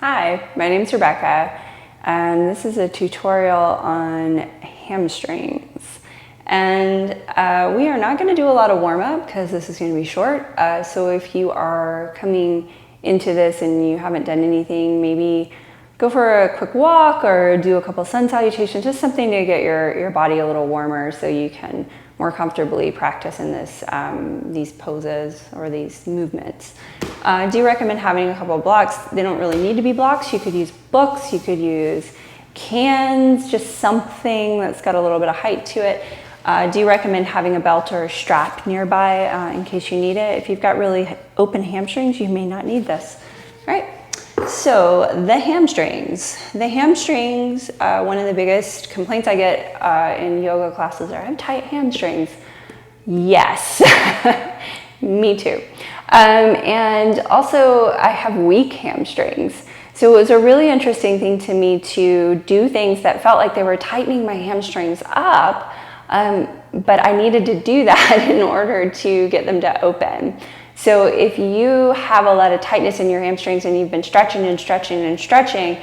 Hi, my name is Rebecca, and this is a tutorial on hamstrings. And we are not going to do a lot of warm-up because this is going to be short. So if you are coming into this and you haven't done anything, maybe go for a quick walk or do a couple sun salutations, just something to get your body a little warmer so you can more comfortably practice in these poses or these movements. I do recommend having a couple of blocks. They don't really need to be blocks. You could use books, you could use cans, just something that's got a little bit of height to it. I do recommend having a belt or a strap nearby in case you need it. If you've got really open hamstrings, you may not need this. All right, so the hamstrings. The hamstrings, one of the biggest complaints I get in yoga classes are, I have tight hamstrings. Yes, me too. And also I have weak hamstrings. So it was a really interesting thing to me to do things that felt like they were tightening my hamstrings up, but I needed to do that in order to get them to open. So if you have a lot of tightness in your hamstrings and you've been stretching and stretching and stretching,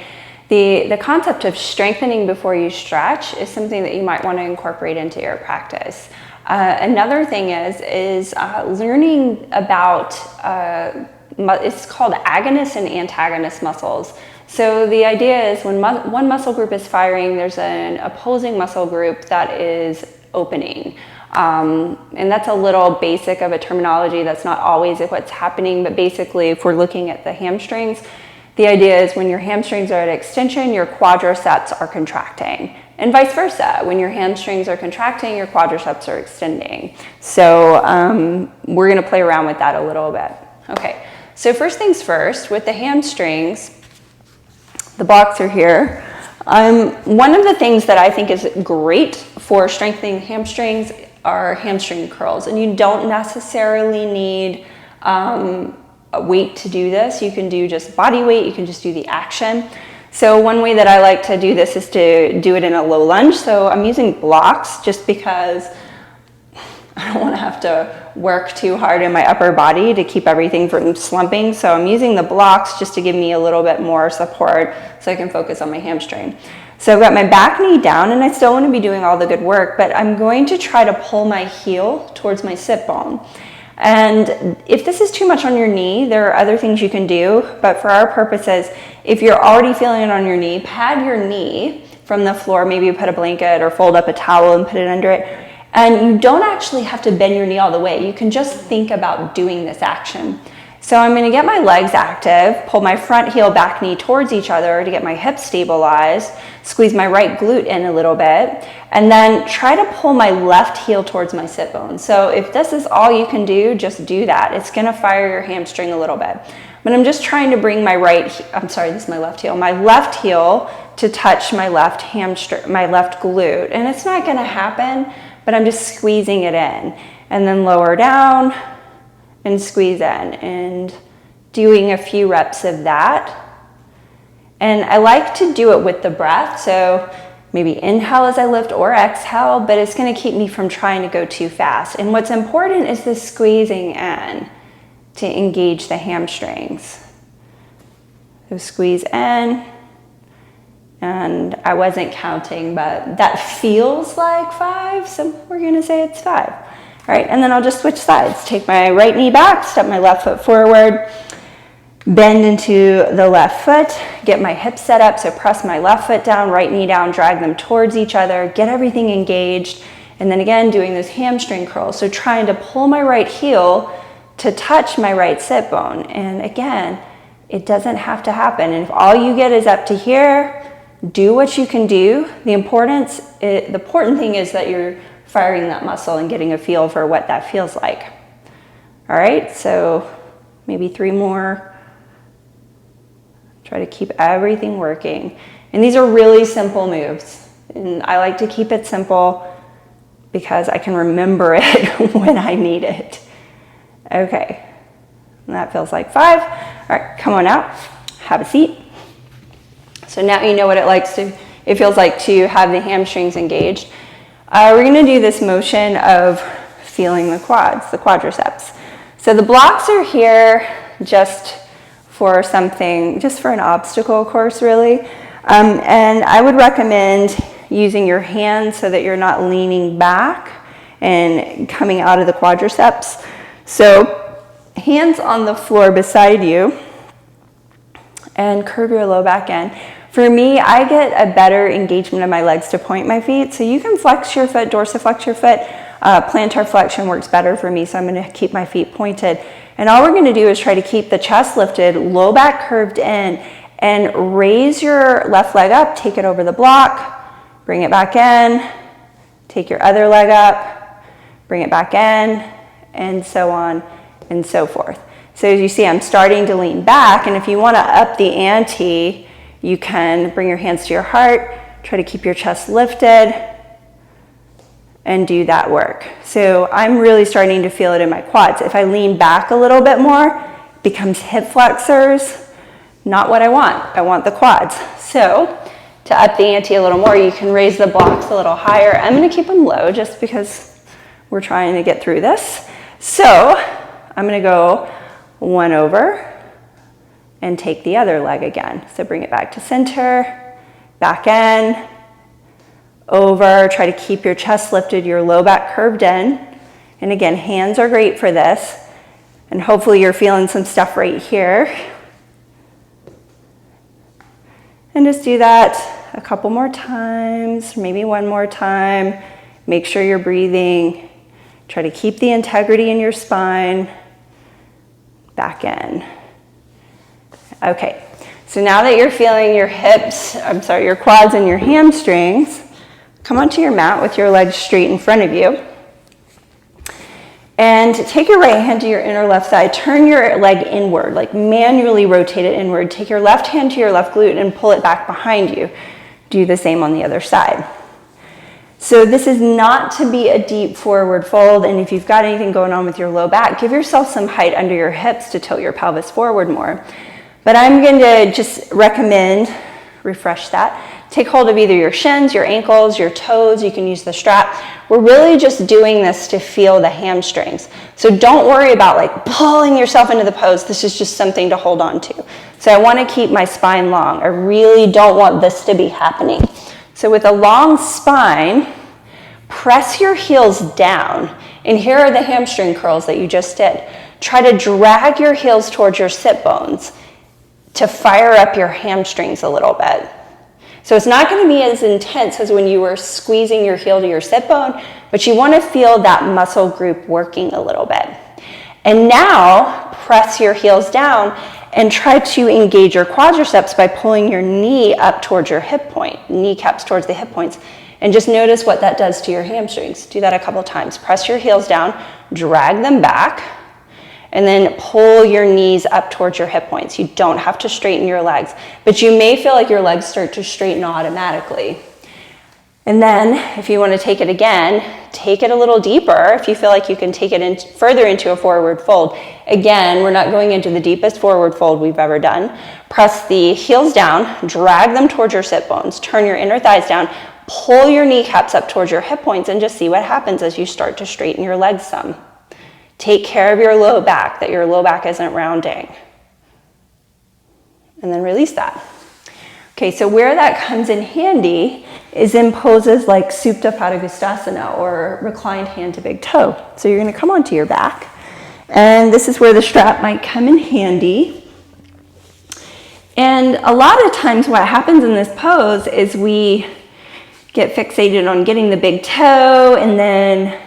the concept of strengthening before you stretch is something that you might want to incorporate into your practice. Another thing is learning about, it's called agonist and antagonist muscles. So the idea is when one muscle group is firing, there's an opposing muscle group that is opening. And that's a little basic of a terminology. That's not always what's happening, but basically if we're looking at the hamstrings, the idea is when your hamstrings are at extension, your quadriceps are contracting. And vice versa, when your hamstrings are contracting, your quadriceps are extending. So we're gonna play around with that a little bit. Okay, so first things first, with the hamstrings, the blocks are here. One of the things that I think is great for strengthening hamstrings are hamstring curls. And you don't necessarily need a weight to do this. You can do just body weight, you can just do the action. So one way that I like to do this is to do it in a low lunge. So I'm using blocks just because I don't want to have to work too hard in my upper body to keep everything from slumping. So I'm using the blocks just to give me a little bit more support so I can focus on my hamstring. So I've got my back knee down and I still want to be doing all the good work, but I'm going to try to pull my heel towards my sit bone. And if this is too much on your knee, there are other things you can do, but for our purposes, if you're already feeling it on your knee, pad your knee from the floor, maybe you put a blanket or fold up a towel and put it under it. And you don't actually have to bend your knee all the way. You can just think about doing this action. So I'm gonna get my legs active, pull my front heel, back knee towards each other to get my hips stabilized, squeeze my right glute in a little bit, and then try to pull my left heel towards my sit bone. So if this is all you can do, just do that. It's gonna fire your hamstring a little bit. But I'm just trying to bring my this is my left heel to touch my left hamstring, my left glute. And it's not gonna happen, but I'm just squeezing it in. And then lower down, and squeeze in, and doing a few reps of that. And I like to do it with the breath, so maybe inhale as I lift or exhale, but it's gonna keep me from trying to go too fast. And what's important is the squeezing in to engage the hamstrings. So squeeze in, and I wasn't counting, but that feels like 5, so we're gonna say it's 5. All right, and then I'll just switch sides. Take my right knee back, step my left foot forward, bend into the left foot, get my hips set up, so press my left foot down, right knee down, drag them towards each other, get everything engaged, and then again, doing those hamstring curls. So trying to pull my right heel to touch my right sit bone. And again, it doesn't have to happen. And if all you get is up to here, do what you can do. The important thing is that you're firing that muscle and getting a feel for what that feels like. All right, so maybe 3 more. Try to keep everything working. And these are really simple moves. And I like to keep it simple because I can remember it when I need it. Okay, and that feels like 5. All right, come on out, have a seat. So now you know what it feels like to have the hamstrings engaged. We're gonna do this motion of feeling the quads, the quadriceps. So the blocks are here just for something, just for an obstacle course really. And I would recommend using your hands so that you're not leaning back and coming out of the quadriceps. So hands on the floor beside you and curve your low back end. For me, I get a better engagement of my legs to point my feet. So you can flex your foot, dorsiflex your foot. Plantar flexion works better for me, so I'm gonna keep my feet pointed. And all we're gonna do is try to keep the chest lifted, low back curved in, and raise your left leg up, take it over the block, bring it back in, take your other leg up, bring it back in, and so on and so forth. So as you see, I'm starting to lean back, and if you wanna up the ante, you can bring your hands to your heart, try to keep your chest lifted, and do that work. So I'm really starting to feel it in my quads. If I lean back a little bit more, it becomes hip flexors, not what I want. I want the quads. So to up the ante a little more, you can raise the blocks a little higher. I'm gonna keep them low just because we're trying to get through this. So I'm gonna go one over and take the other leg again. So bring it back to center, back in, over, try to keep your chest lifted, your low back curved in. And again, hands are great for this. And hopefully you're feeling some stuff right here. And just do that a couple more times, maybe one more time. Make sure you're breathing. Try to keep the integrity in your spine. Back in. Okay, so now that you're feeling your hips, your quads and your hamstrings, come onto your mat with your legs straight in front of you. And take your right hand to your inner left side, turn your leg inward, like manually rotate it inward. Take your left hand to your left glute and pull it back behind you. Do the same on the other side. So this is not to be a deep forward fold, and if you've got anything going on with your low back, give yourself some height under your hips to tilt your pelvis forward more. But I'm going to just recommend, refresh that, take hold of either your shins, your ankles, your toes. You can use the strap. We're really just doing this to feel the hamstrings. So don't worry about like pulling yourself into the pose. This is just something to hold on to. So I want to keep my spine long. I really don't want this to be happening. So with a long spine, press your heels down. And here are the hamstring curls that you just did. Try to drag your heels towards your sit bones to fire up your hamstrings a little bit. So it's not going to be as intense as when you were squeezing your heel to your sit bone, but you want to feel that muscle group working a little bit. And now press your heels down and try to engage your quadriceps by pulling your knee up towards your hip point, kneecaps towards the hip points, and just notice what that does to your hamstrings. Do that a couple times. Press your heels down, drag them back, and then pull your knees up towards your hip points. You don't have to straighten your legs, but you may feel like your legs start to straighten automatically. And then if you want to take it again, take it a little deeper. If you feel like you can take it in further into a forward fold. Again, we're not going into the deepest forward fold we've ever done. Press the heels down, drag them towards your sit bones, turn your inner thighs down, pull your kneecaps up towards your hip points, and just see what happens as you start to straighten your legs some. Take care of your low back, that your low back isn't rounding. And then release that. Okay, so where that comes in handy is in poses like Supta Padangusthasana or reclined hand to big toe. So you're going to come onto your back, and this is where the strap might come in handy. And a lot of times what happens in this pose is we get fixated on getting the big toe, and then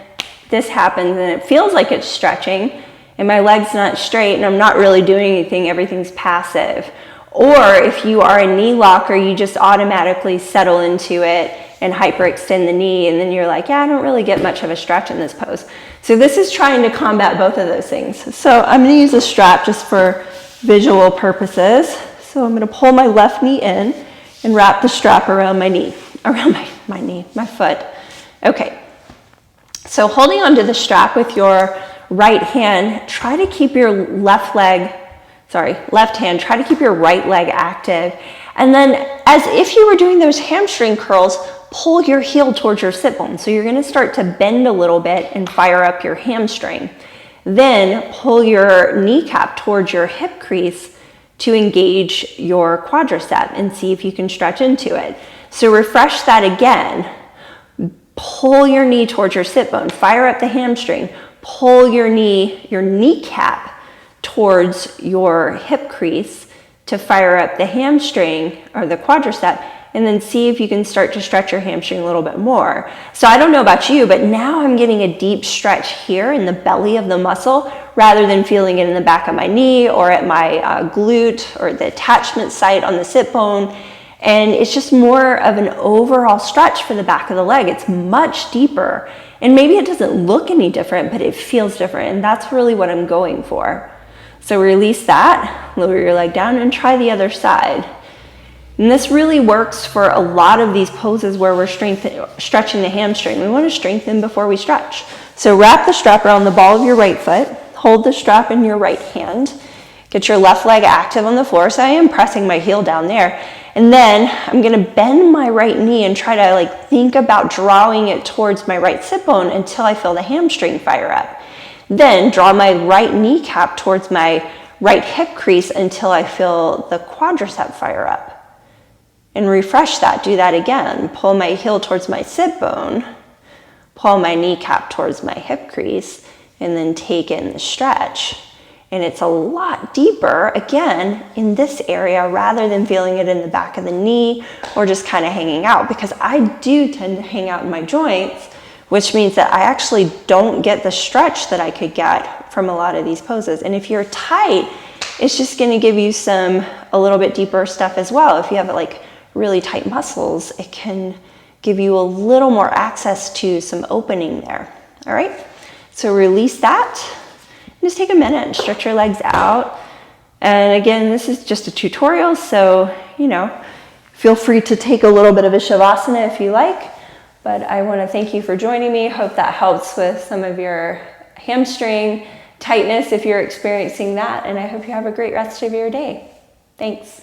this happens and it feels like it's stretching and my leg's not straight and I'm not really doing anything, everything's passive. Or if you are a knee locker, you just automatically settle into it and hyperextend the knee, and then you're like, yeah, I don't really get much of a stretch in this pose. So this is trying to combat both of those things. So I'm going to use a strap just for visual purposes. So I'm going to pull my left knee in and wrap the strap around my knee, around my knee, my foot. Okay. So holding onto the strap with your right hand, try to keep your left hand, try to keep your right leg active. And then as if you were doing those hamstring curls, pull your heel towards your sit bone. So you're going to start to bend a little bit and fire up your hamstring. Then pull your kneecap towards your hip crease to engage your quadricep and see if you can stretch into it. So refresh that again. Pull your knee towards your sit bone, fire up the hamstring, pull your kneecap towards your hip crease to fire up the hamstring or the quadricep, and then see if you can start to stretch your hamstring a little bit more. So I don't know about you, but now I'm getting a deep stretch here in the belly of the muscle rather than feeling it in the back of my knee or at my glute or the attachment site on the sit bone. And it's just more of an overall stretch for the back of the leg. It's much deeper. And maybe it doesn't look any different, but it feels different. And that's really what I'm going for. So release that, lower your leg down, and try the other side. And this really works for a lot of these poses where we're stretching the hamstring. We want to strengthen before we stretch. So wrap the strap around the ball of your right foot, hold the strap in your right hand, get your left leg active on the floor. So I am pressing my heel down there. And then I'm going to bend my right knee and try to think about drawing it towards my right sit bone until I feel the hamstring fire up. Then draw my right kneecap towards my right hip crease until I feel the quadricep fire up. And refresh that, do that again. Pull my heel towards my sit bone, pull my kneecap towards my hip crease, and then take in the stretch. And it's a lot deeper, again, in this area rather than feeling it in the back of the knee or just kind of hanging out, because I do tend to hang out in my joints, which means that I actually don't get the stretch that I could get from a lot of these poses. And if you're tight, it's just going to give you a little bit deeper stuff as well. If you have really tight muscles, it can give you a little more access to some opening there. All right, so release that. Just take a minute and stretch your legs out. And again, this is just a tutorial, so feel free to take a little bit of a shavasana if you like. But I want to thank you for joining me. Hope that helps with some of your hamstring tightness if you're experiencing that. And I hope you have a great rest of your day. Thanks.